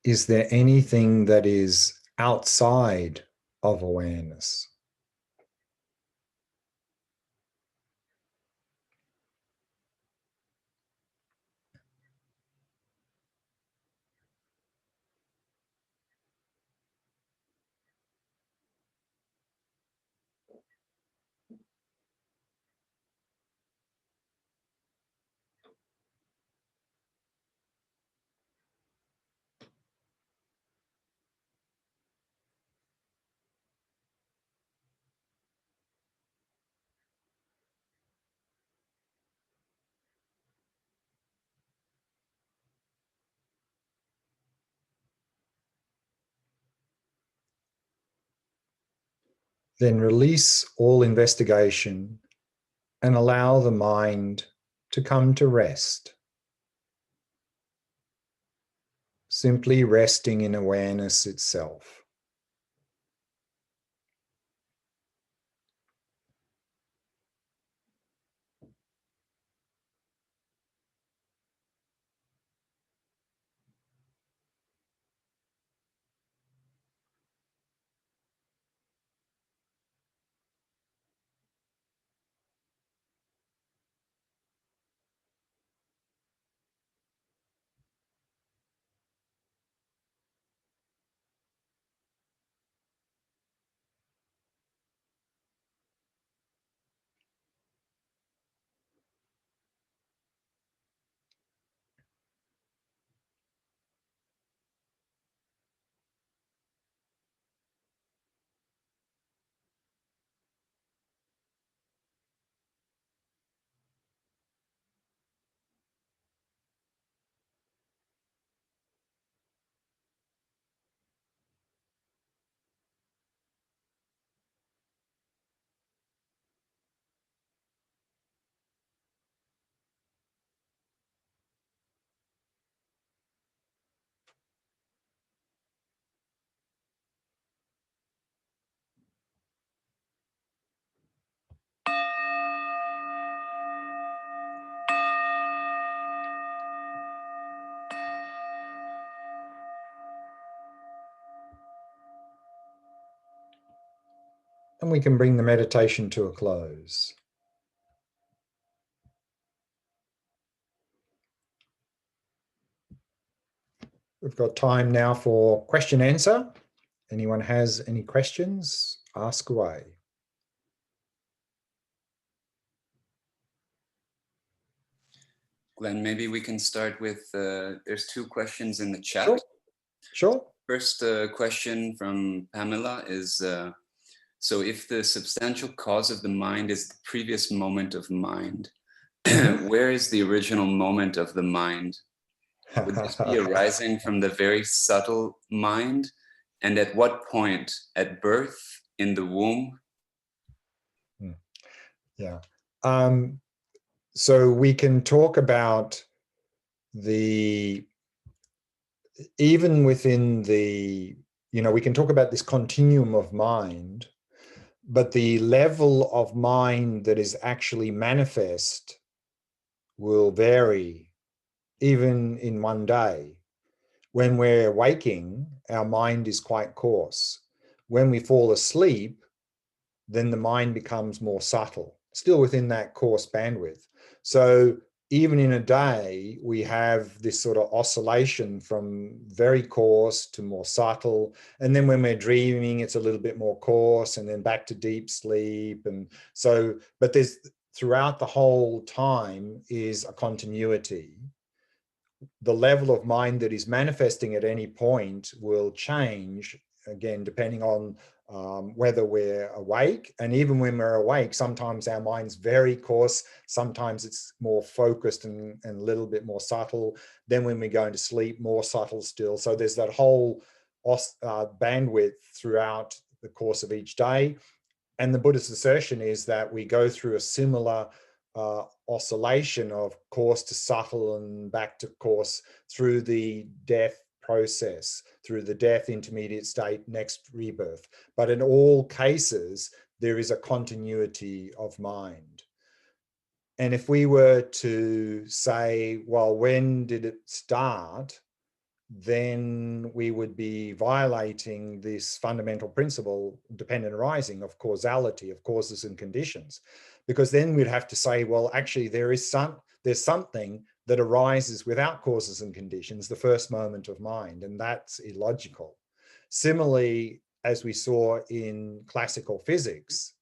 is there anything that is outside of awareness? Then release all investigation and allow the mind to come to rest. Simply resting in awareness itself. And we can bring the meditation to a close. We've got time now for question answer. Anyone has any questions, ask away. Glenn, maybe we can start with, there's 2 questions in the chat. Sure. Sure. First question from Pamela is, so if the substantial cause of the mind is the previous moment of mind, where is the original moment of the mind? Would this be arising from the very subtle mind? And at what point? At birth? In the womb? Yeah. So we can talk about even within we can talk about this continuum of mind, but the level of mind that is actually manifest will vary even in one day. When we're waking, our mind is quite coarse. When we fall asleep, then the mind becomes more subtle, still within that coarse bandwidth. So even in a day, we have this sort of oscillation from very coarse to more subtle. And then when we're dreaming, it's a little bit more coarse and then back to deep sleep. And so, but there's throughout the whole time is a continuity. The level of mind that is manifesting at any point will change, again, depending on whether we're awake. And even when we're awake, sometimes our mind's very coarse, sometimes it's more focused and a little bit more subtle. Then when we go into sleep, more subtle still. So there's that whole bandwidth throughout the course of each day. And the Buddhist assertion is that we go through a similar oscillation of coarse to subtle and back to coarse through the death process, through the death, intermediate state, next rebirth. But in all cases, there is a continuity of mind. And if we were to say, well, when did it start? then we would be violating this fundamental principle, dependent arising, of causality, of causes and conditions. Because then we'd have to say, well, actually, there's something that arises without causes and conditions, the first moment of mind, and that's illogical. Similarly, as we saw in classical physics,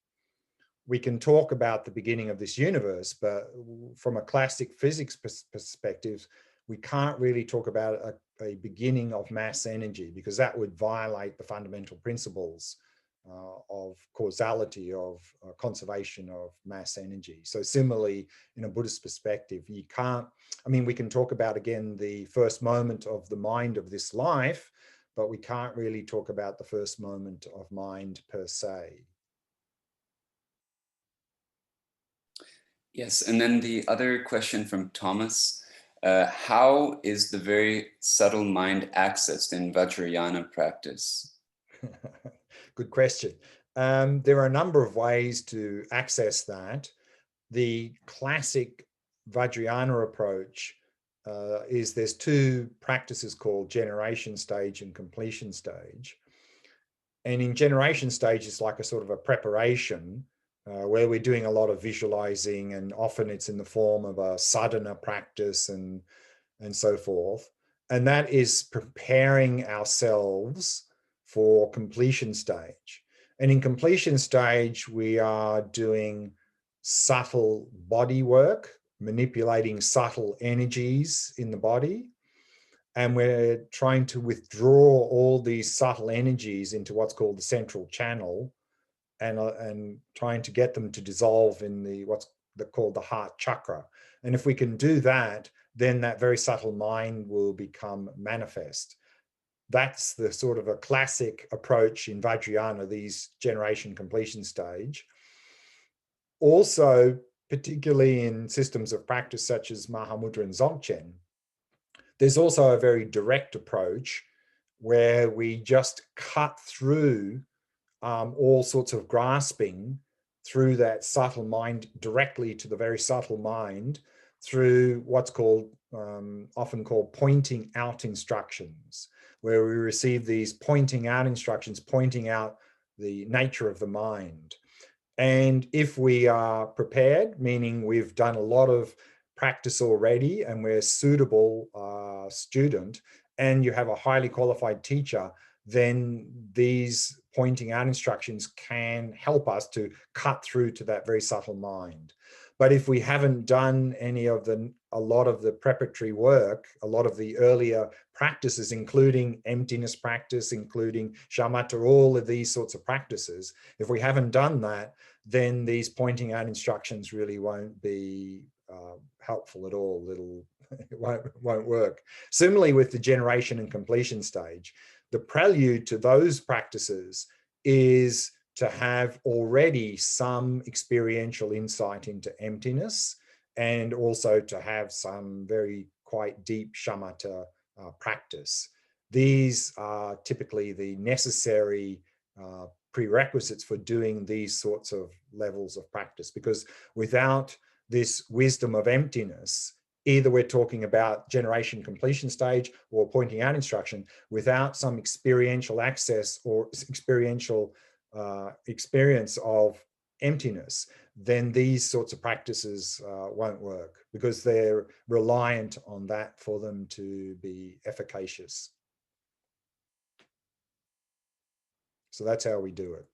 we can talk about the beginning of this universe, but from a classic physics perspective, we can't really talk about a beginning of mass energy, because that would violate the fundamental principles of causality, of conservation of mass energy. So similarly, in a Buddhist perspective, you can't, I mean, we can talk about, again, the first moment of the mind of this life, but we can't really talk about the first moment of mind per se. Yes, and then the other question from Thomas, how is the very subtle mind accessed in Vajrayana practice? Good question. There are a number of ways to access that. The classic Vajrayana approach is there's two practices called generation stage and completion stage. And in generation stage, it's like a sort of a preparation where we're doing a lot of visualizing, and often it's in the form of a sadhana practice and so forth. And that is preparing ourselves for completion stage. And in completion stage, we are doing subtle body work, manipulating subtle energies in the body. And we're trying to withdraw all these subtle energies into what's called the central channel, and trying to get them to dissolve in the what's called the heart chakra. And if we can do that, then that very subtle mind will become manifest. That's the sort of a classic approach in Vajrayana, these generation completion stage. Also, particularly in systems of practice such as Mahamudra and Dzogchen, there's also a very direct approach where we just cut through all sorts of grasping through that subtle mind directly to the very subtle mind through what's called, often called pointing out instructions, where we receive these pointing out instructions, pointing out the nature of the mind. And if we are prepared, meaning we've done a lot of practice already and we're a suitable student, and you have a highly qualified teacher, then these pointing out instructions can help us to cut through to that very subtle mind. But if we haven't done a lot of the preparatory work, a lot of the earlier practices, including emptiness practice, including shamatha, all of these sorts of practices, if we haven't done that, then these pointing out instructions really won't be helpful at all. It won't work. Similarly with the generation and completion stage, the prelude to those practices is to have already some experiential insight into emptiness, and also to have some very quite deep shamatha practice. These are typically the necessary prerequisites for doing these sorts of levels of practice, because without this wisdom of emptiness, either we're talking about generation completion stage or pointing out instruction, without some experiential access or experiential experience of emptiness, then these sorts of practices won't work, because they're reliant on that for them to be efficacious. So that's how we do it.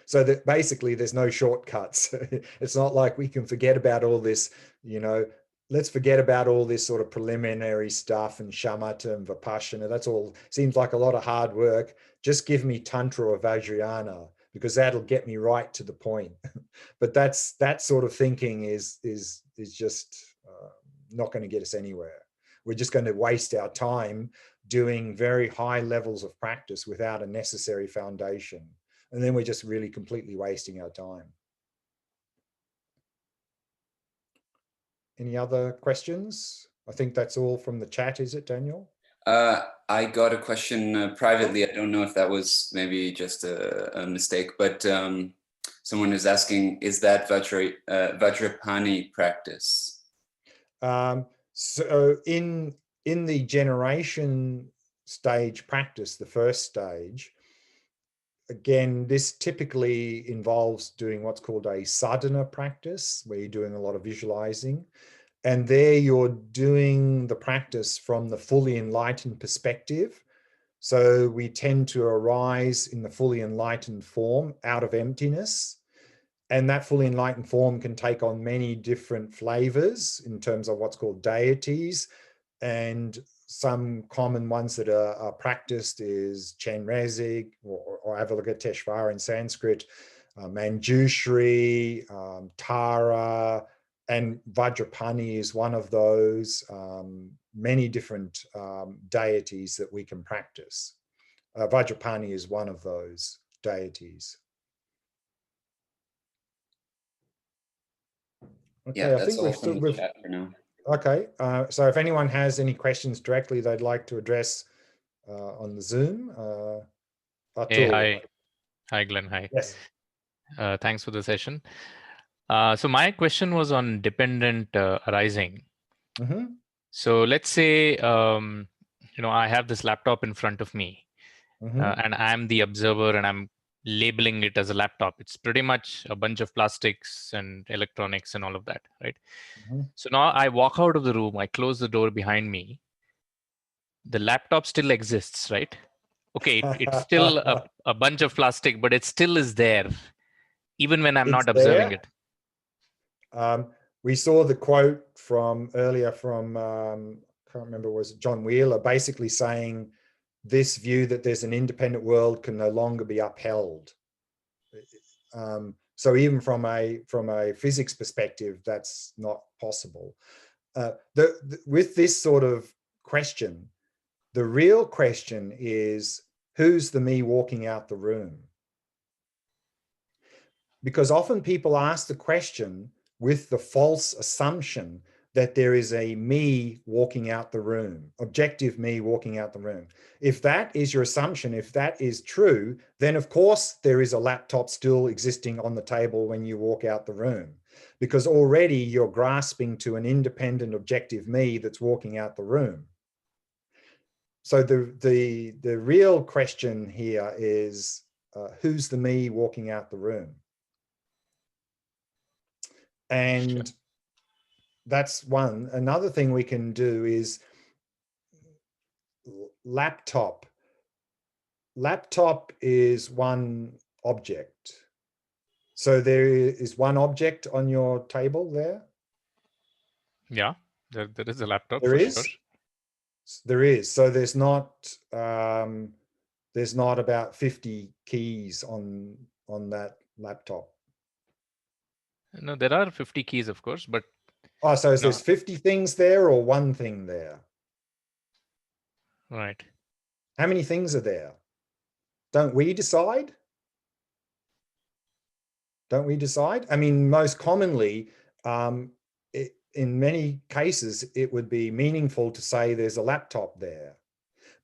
So that basically there's no shortcuts. It's not like we can forget about all this, let's forget about all this sort of preliminary stuff and shamatha and vipassana. That's all seems like a lot of hard work. Just give me tantra or vajrayana, because that'll get me right to the point. But that sort of thinking is just not going to get us anywhere. We're just going to waste our time doing very high levels of practice without a necessary foundation. And then we're just really completely wasting our time. Any other questions? I think that's all from the chat, is it, Daniel? I got a question privately. I don't know if that was maybe just a mistake, but someone is asking, is that Vajrapani practice? So in in the generation stage practice, the first stage, again, this typically involves doing what's called a sadhana practice, where you're doing a lot of visualizing. And there you're doing the practice from the fully enlightened perspective. So we tend to arise in the fully enlightened form out of emptiness. And that fully enlightened form can take on many different flavors in terms of what's called deities. And some common ones that are practiced is Chenrezig or Avalokiteshvara in Sanskrit, Manjushri, Tara, and Vajrapani is one of those. Many different deities that we can practice. Vajrapani is one of those deities. Okay, yeah, I think we've from the chat for now. Okay, so if anyone has any questions directly they'd like to address on the Zoom, Hey, hi Glenn, hi. Yes. Thanks for the session. So my question was on dependent arising. Mm-hmm. So let's say, I have this laptop in front of me, Mm-hmm. and I'm the observer and I'm labeling it as a laptop. It's pretty much a bunch of plastics and electronics and all of that, right? Mm-hmm. So now I walk out of the room, I close the door behind me. The laptop still exists, right? Okay, it's still a bunch of plastic, but it still is there, even when I'm It's not observing there. it. We saw the quote from earlier from, can't remember, was it John Wheeler, basically saying this view that there's an independent world can no longer be upheld. So even from a physics perspective, that's not possible. With this sort of question, the real question is, who's the me walking out the room? Because often people ask the question with the false assumption that there is a me walking out the room, objective me walking out the room. If that is your assumption, if that is true, then of course there is a laptop still existing on the table when you walk out the room, because already you're grasping to an independent objective me that's walking out the room. So the real question here is, who's the me walking out the room? And Sure. That's one. Another thing we can do is laptop. Laptop is one object. So there is one object on your table there? Yeah, there is a laptop There for is? sure. There is. So there's not about 50 keys on that laptop. No, there are 50 keys, of course, but Oh, so is there's 50 things there or one thing there? Right. How many things are there? Don't we decide? Don't we decide? I mean, most commonly, in many cases, it would be meaningful to say there's a laptop there.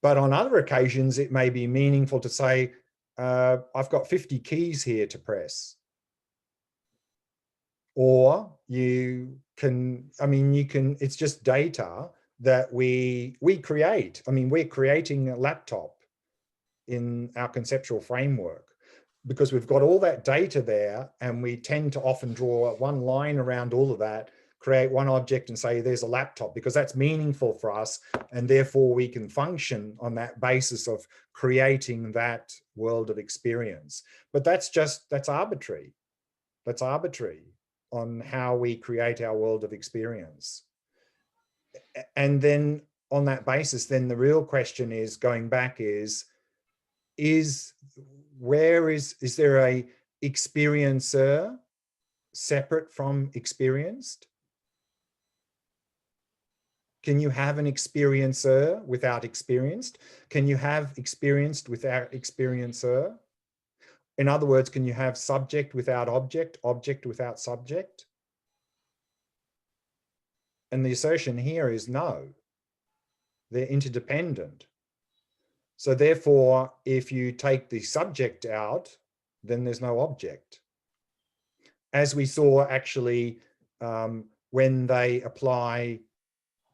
But on other occasions, it may be meaningful to say, I've got 50 keys here to press. Or you can, it's just data that we create. I mean, we're creating a laptop in our conceptual framework, because we've got all that data there, and we tend to often draw one line around all of that, create one object and say there's a laptop, because that's meaningful for us, and therefore we can function on that basis of creating that world of experience. But that's arbitrary. That's arbitrary on how we create our world of experience. And then on that basis, then the real question is, going back, is there a experiencer separate from experienced? Can you have an experiencer without experienced? Can you have experienced without experiencer? In other words, can you have subject without object, object without subject? And the assertion here is no. They're interdependent. So therefore, if you take the subject out, then there's no object. As we saw actually when they apply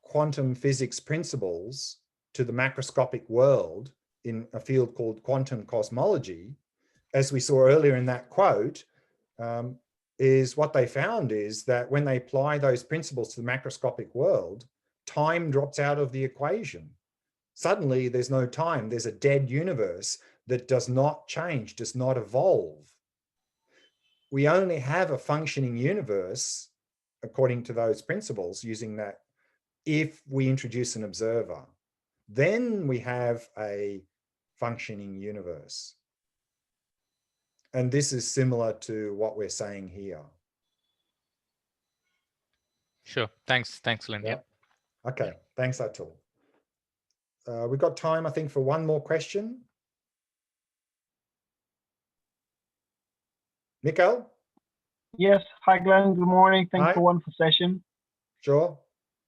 quantum physics principles to the macroscopic world in a field called quantum cosmology, as we saw earlier in that quote, is what they found is that when they apply those principles to the macroscopic world, time drops out of the equation. Suddenly there's no time. There's a dead universe that does not change, does not evolve. We only have a functioning universe according to those principles using that if we introduce an observer. Then we have a functioning universe. And this is similar to what we're saying here. Sure. Thanks, Lynn. Yeah. Yep. Okay. Thanks, Atul. We've got time, I think, for one more question. Mikhail? Yes. Hi, Glenn. Good morning. Thanks Hi. for one session. Sure.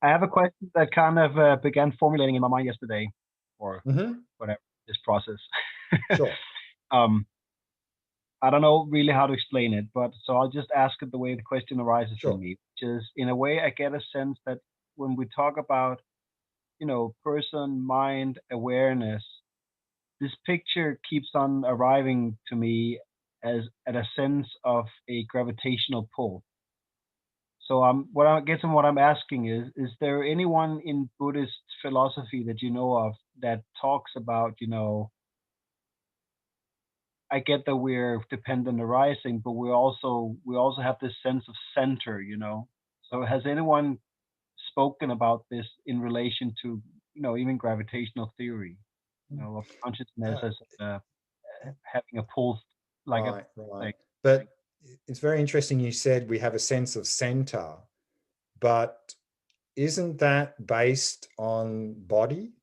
I have a question that kind of began formulating in my mind yesterday, or whatever, this process. Sure. I don't know really how to explain it, but so I'll just ask it the way the question arises Sure. in me, which is, in a way, I get a sense that when we talk about, person, mind, awareness, this picture keeps on arriving to me as at a sense of a gravitational pull. So what I'm asking is there anyone in Buddhist philosophy that you know of that talks about, I get that we're dependent arising, but we also have this sense of center, So has anyone spoken about this in relation to, even gravitational theory, of consciousness as having a pulse, like right. But it's very interesting you said we have a sense of center, but isn't that based on body?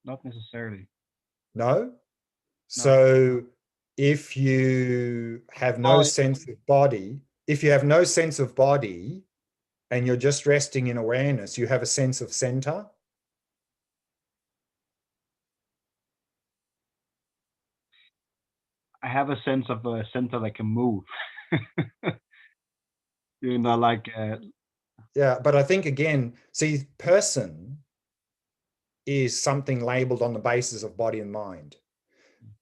Not necessarily. No? So if you have no sense of body, and you're just resting in awareness, you have a sense of center? I have a sense of a center that can move. Like... Yeah, but I think, again, see, person is something labeled on the basis of body and mind.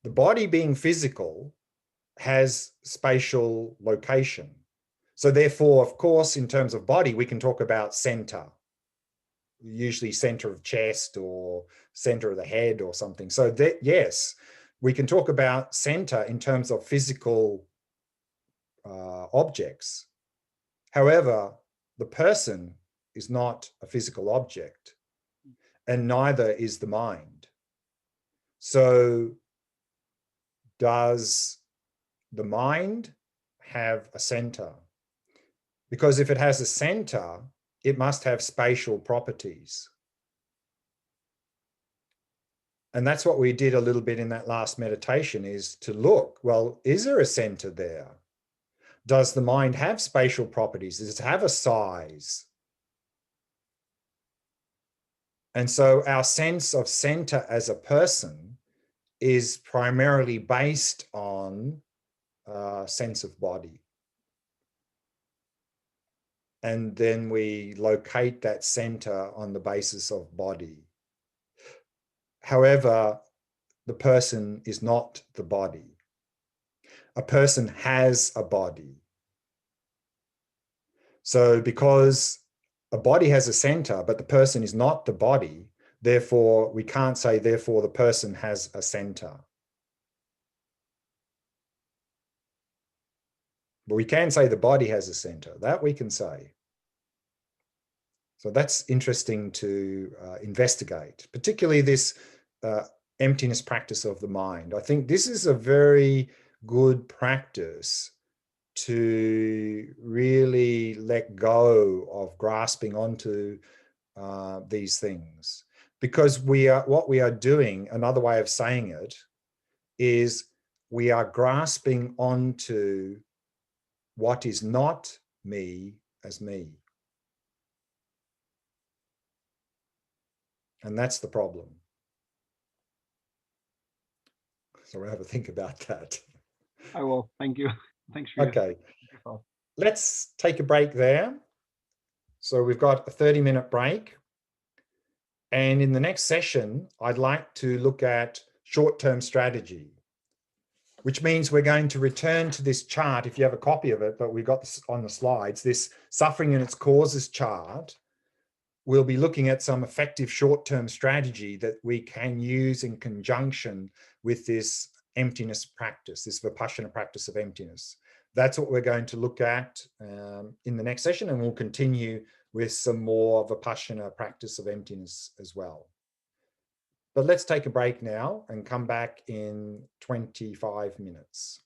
The body being physical has spatial location. So therefore, of course, in terms of body, we can talk about center, usually center of chest or center of the head or something. So that, yes, we can talk about center in terms of physical objects. However, the person is not a physical object, and neither is the mind. So does the mind have a center? Because if it has a center, it must have spatial properties. And that's what we did a little bit in that last meditation, is to look, well, is there a center there? Does the mind have spatial properties? Does it have a size? And so our sense of center as a person is primarily based on sense of body. And then we locate that center on the basis of body. However, the person is not the body. A person has a body. So because a body has a center, but the person is not the body, therefore we can't say, therefore the person has a center. But we can say the body has a center. That we can say. So that's interesting to investigate, particularly this emptiness practice of the mind. I think this is a very good practice to really let go of grasping onto these things, because what we are doing, another way of saying it, is we are grasping onto what is not me as me. And that's the problem. So we'll have a think about that. I will. Thank you. Thanks for Okay. Let's take a break there. So we've got a 30-minute break. And in the next session, I'd like to look at short-term strategy, which means we're going to return to this chart, if you have a copy of it, but we've got this on the slides, this suffering and its causes chart. We'll be looking at some effective short-term strategy that we can use in conjunction with this emptiness practice, this Vipassana practice of emptiness. That's what we're going to look at in the next session, and we'll continue with some more Vipassana practice of emptiness as well. But let's take a break now and come back in 25 minutes.